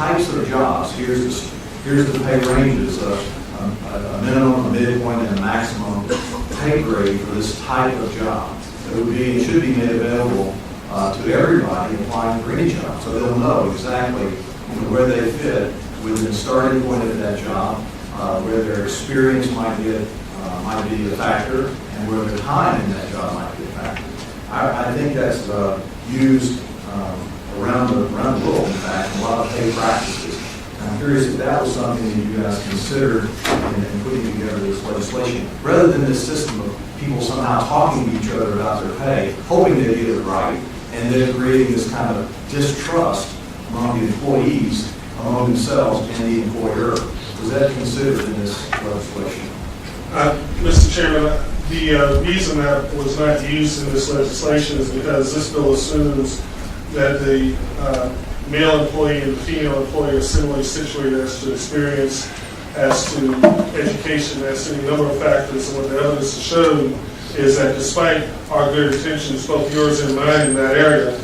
types of jobs. Here's the pay ranges, a minimum, a midpoint, and a maximum pay grade for this type of job. It should be made available to everybody applying for any job, so they'll know exactly where they fit with the starting point of that job, where their experience might be a factor, and where their time in that job might be a factor. I think that's used around the world, in fact, in a lot of pay practices. And I'm curious if that was something that you guys considered in putting together this legislation, rather than this system of people somehow talking to each other about their pay, hoping they get it right, and then creating this kind of distrust among the employees, among themselves, and the employer. Was that considered in this legislation? Mr. Chairman, the reason that was not used in this legislation is because this bill assumes that the male employee and the female employee are similarly situated as to experience, as to education, as to a number of factors. And what the evidence has shown is that despite our good intentions, both yours and mine in that area,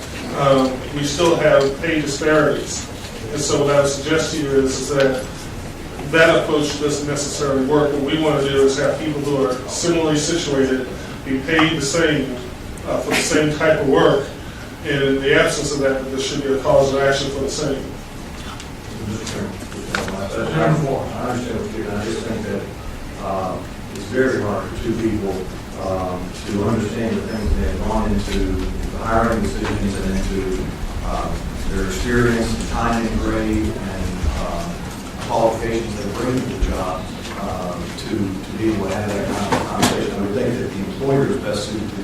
we still have pay disparities. And so what I would suggest to you is that that approach doesn't necessarily work. What we want to do is have people who are similarly situated be paid the same for the same type of work. And in the absence of that, there should be a cause of action for the same. I understand what you're doing. I just think that it's very hard for two people to understand the things that have gone into the hiring decisions and into their experience, and time and grade, and qualifications they bring to the job to be able to have that kind of conversation. I would think that the employer is best suited to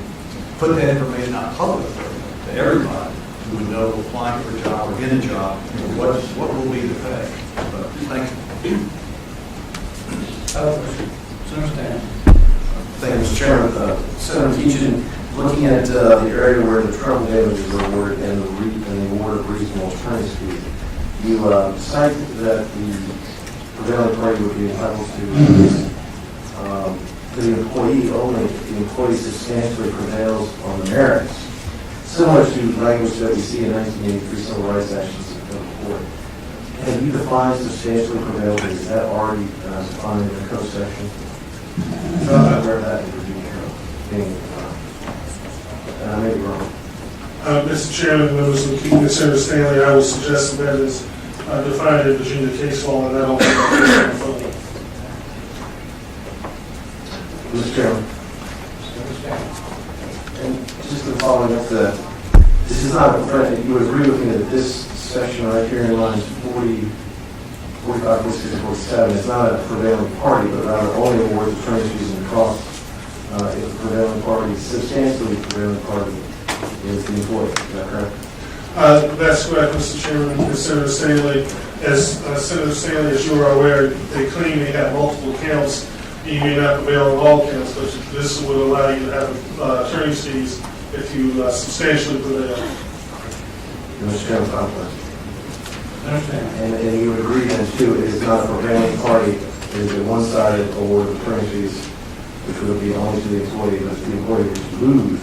put that information out publicly to everybody who would know applying for a job or in a job, what will be the pay. But thank you. Thank you, Mr. Chairman. Senator McEachin, looking at the area where the trouble damages are awarded and the award of reasonable attorney's fees, you cite that the prevailing party would be entitled to the employee only if the employee substantially prevails on the merits, similar to language that we see in 1983 Civil Rights Actions of the Court. Have you defined substantially prevails? Is that already defined in the code section? I'm aware of that in being and I may be wrong. Mr. Chairman, members of the committee, Senator Stanley, I would suggest that is defined in Virginia case law, and I don't think that's Mr. Chairman. And just to follow up this is not a friend. You would agree with me that this section right here in lines 40, 45, 46, and 47 is not a prevailing party, but rather only awards attorney's fees and costs if the prevailing party, substantially prevailing party, is the employee. Is that correct? That's correct, Mr. Chairman. And Senator Stanley, as you are aware, they claim they have multiple counts. You may not prevail on all counts, but this would allow you to have attorney's fees if you substantially prevail. Mr. Chairman, final question. And you would agree then too, it is not a prevailing party, it is a one-sided award of attorney fees, which would be only to the employee, but if the employee were to lose,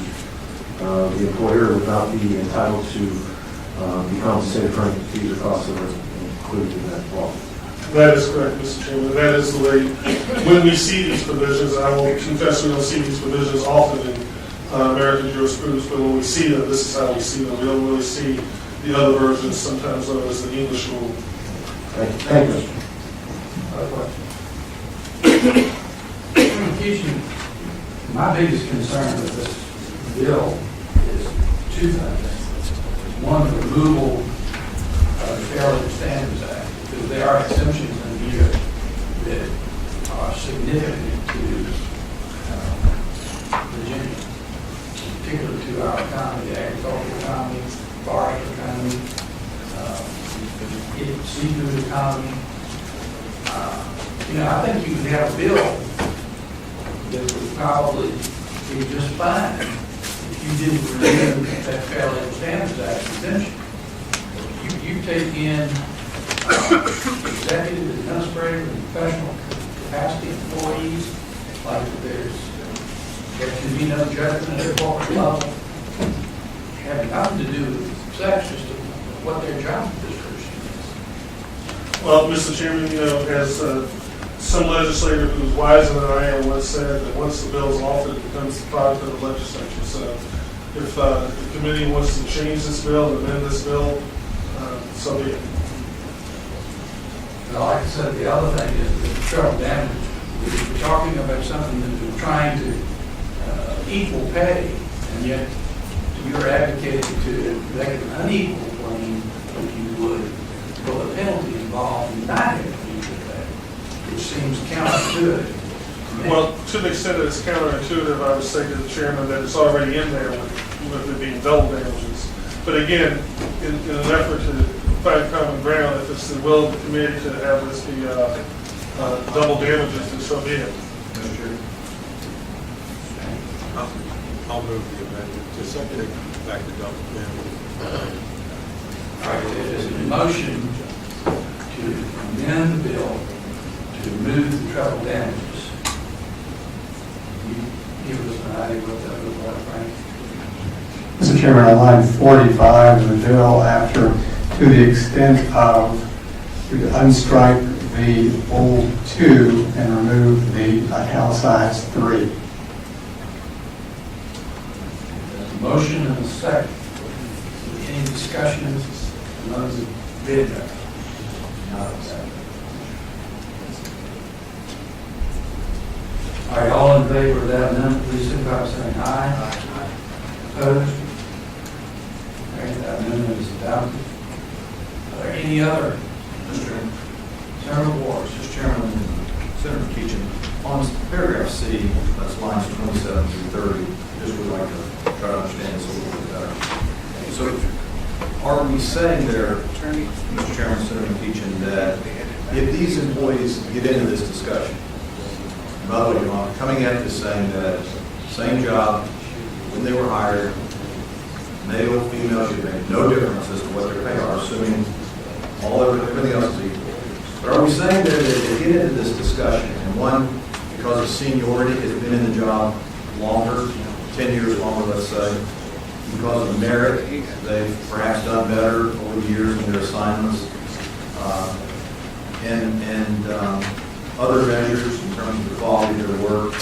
the employer would not be entitled to be compensated for any fees or costs that are included in that law. That is correct, Mr. Chairman. That is the way, when we see these provisions, I will confess we don't see these provisions often in American jurisprudence, but when we see them, this is how we see them. We don't really see the other versions, sometimes known as the English rule. Thank you. My biggest concern with this bill is two things. One, the removal of the Fair Labor Standards Act, because there are exemptions in here that are significant to Virginia, particularly to our economy, the agricultural economy, forest economy, seafood economy. I think you could have a bill that would probably be just fine if you didn't remove that Fair Labor Standards Act exemption. You take in executive, administrative, and professional capacity employees, like there can be no judgment at the corporate level, have nothing to do with sex, just what their job description is. Well, Mr. Chairman, as some legislator who's wiser than I am once said, that once the bill is offered, it becomes the product of the legislature. So if the committee wants to change this bill, amend this bill, so be it. Well, like I said, the other thing is the trouble damage. We're talking about something that we're trying to equal pay, and yet you're advocating to make it an unequal claim if you would for the penalty involved in not having equal pay, which seems counterintuitive to me. Well, to the extent that it's counterintuitive, I would say to the chairman that it's already in there with it being double damages. But again, in an effort to find common ground, if it's the will of the committee to have this be double damages, then so be it. Mr. Chair. I'll move the amendment to second it back to double damages. All right, there's a motion to amend the bill to remove the treble damages. You give us an idea what that looks like, Frank? Mr. Chairman, on line 45 of the bill, after to the extent of, to unstrike the bold 2 and remove the italicized 3. There's a motion and a second. Any discussions among the bid? All right, all in favor of that amendment, please signify by saying aye. Opposed? All right, that amendment is adopted. Are there any other? Mr. Chairman. Senator Wars. Mr. Chairman, Senator McEachin, on paragraph C, that's lines 27 through 30, just would like to try to understand this a little bit better. So are we saying there, Mr. Chairman, Senator McEachin, that if these employees get into this discussion, by the way, I'm coming at this saying that same job, when they were hired, male, female, should make no difference as to what their pay are, assuming everything else is equal. But are we saying that if they get into this discussion, and one, because of seniority, has been in the job longer, 10 years longer, let's say, because of merit, they've perhaps done better over the years in their assignments, and other measures in terms of the quality of their work,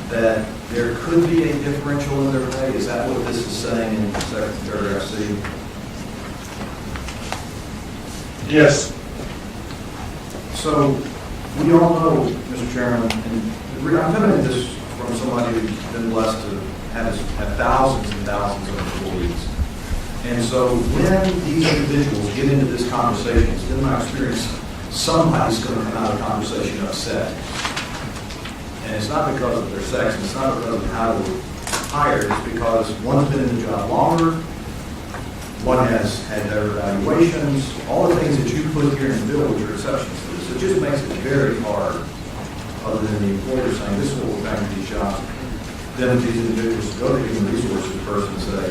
that there could be a differential in their pay? Is that what this is saying in paragraph C? Yes. So we all know, Mr. Chairman, and I'm coming at this from somebody who's been blessed to have thousands and thousands of employees. And so when these individuals get into this conversation, it's been my experience, somebody's going to come out of the conversation upset. And it's not because of their sex, and it's not because of how they were hired, it's because one's been in the job longer, one has had better evaluations, all the things that you put here in the bill, which are exceptions to this. It just makes it very hard, other than the employer saying, this is what we're paying for these jobs, then these individuals to go to human resources person and say,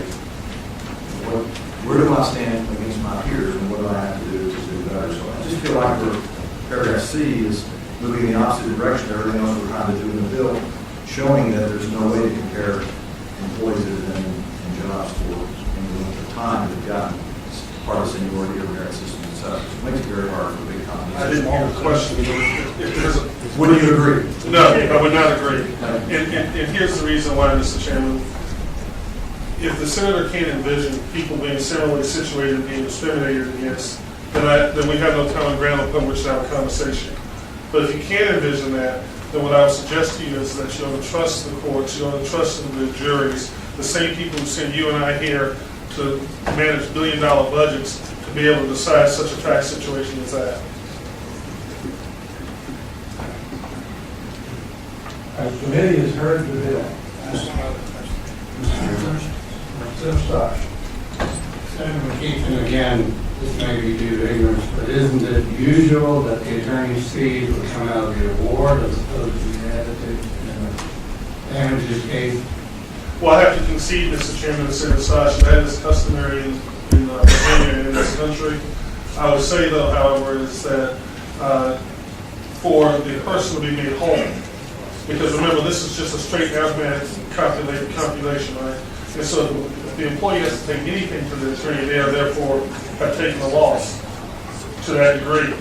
where do I stand against my peers, and what do I have to do better? So I just feel like paragraph C is moving in the opposite direction of everything else we're trying to do in the bill, showing that there's no way to compare employees that have been in jobs for any length of time that have gotten part of seniority or merit systems, et cetera. So it makes it very hard for big companies. I didn't hear the question. If there's a, Would you agree? no, I would not agree. And here's the reason why, Mr. Chairman. If the senator can't envision people being similarly situated, being discriminated against, then we have no common ground upon which to have a conversation. But if you can't envision that, then what I would suggest to you is that you don't trust the courts, you don't trust the juries, the same people who send you and I here to manage billion-dollar budgets to be able to decide such a tax situation as that. The committee has heard the bill. Senator McEachin, again, this may be due to ignorance, but isn't it usual that the attorney's fees would come out of the award as opposed to the attitude in the damages case? Well, I have to concede, Mr. Chairman and Senator Sash, that is customary in Virginia and in this country. I would say, though, however, is that for the person to be made whole, because remember, this is just a straight arithmetic calculation, right? And so if the employee has to take anything to the attorney, they are therefore have taken a loss to that degree.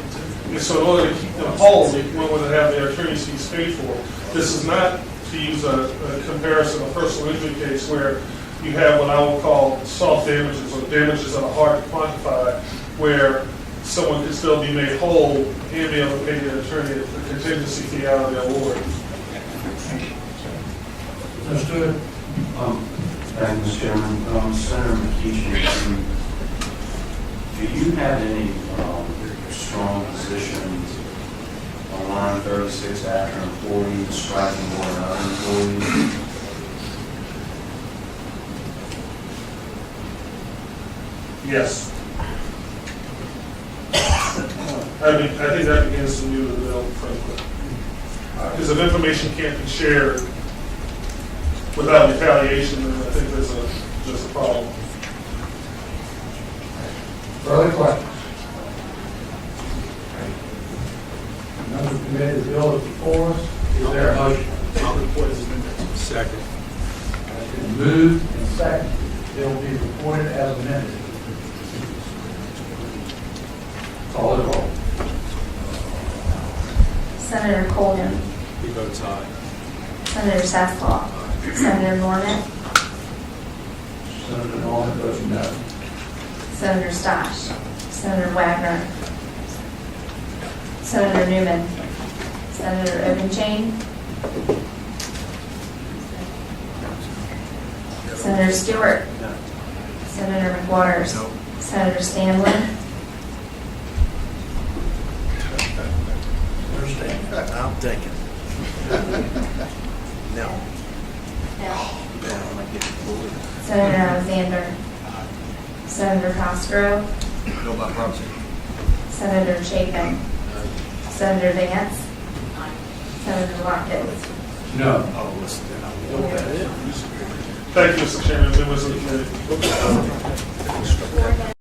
And so in order to keep them whole, one would have their attorney's fees paid for. This is not, to use a comparison, a personal injury case where you have what I will call soft damages or damages that are hard to quantify, where someone could still be made whole and be able to pay their attorney a contingency fee out of their award. Understood? Thank you, Mr. Chairman. Senator McEachin, do you have any strong positions on line 36 after employees striking more than other employees? Yes. I think that begins to move the bill, frankly. Because if information can't be shared without retaliation, then I think there's a problem. Further questions? Members of the committee, the bill is before us. Is there a motion? I'll report as amended. Second. It's been moved and seconded. The bill be reported as amended. Call the roll. Senator Colgan. He votes aye. Senator Sasslaw. Senator Norman. Senator Norman votes no. Senator Stosh. Senator Wagner. Senator Newman. Senator Obenchain. Senator Stewart. Senator McWaters. Senator Stanley. I'm taking. No. Senator Alexander. Senator Castro. No, by proxy. Senator Chapin. Senator Vance. Senator Watkins. No. Oh, listen, then I'll. Thank you, Mr. Chairman, members of the committee.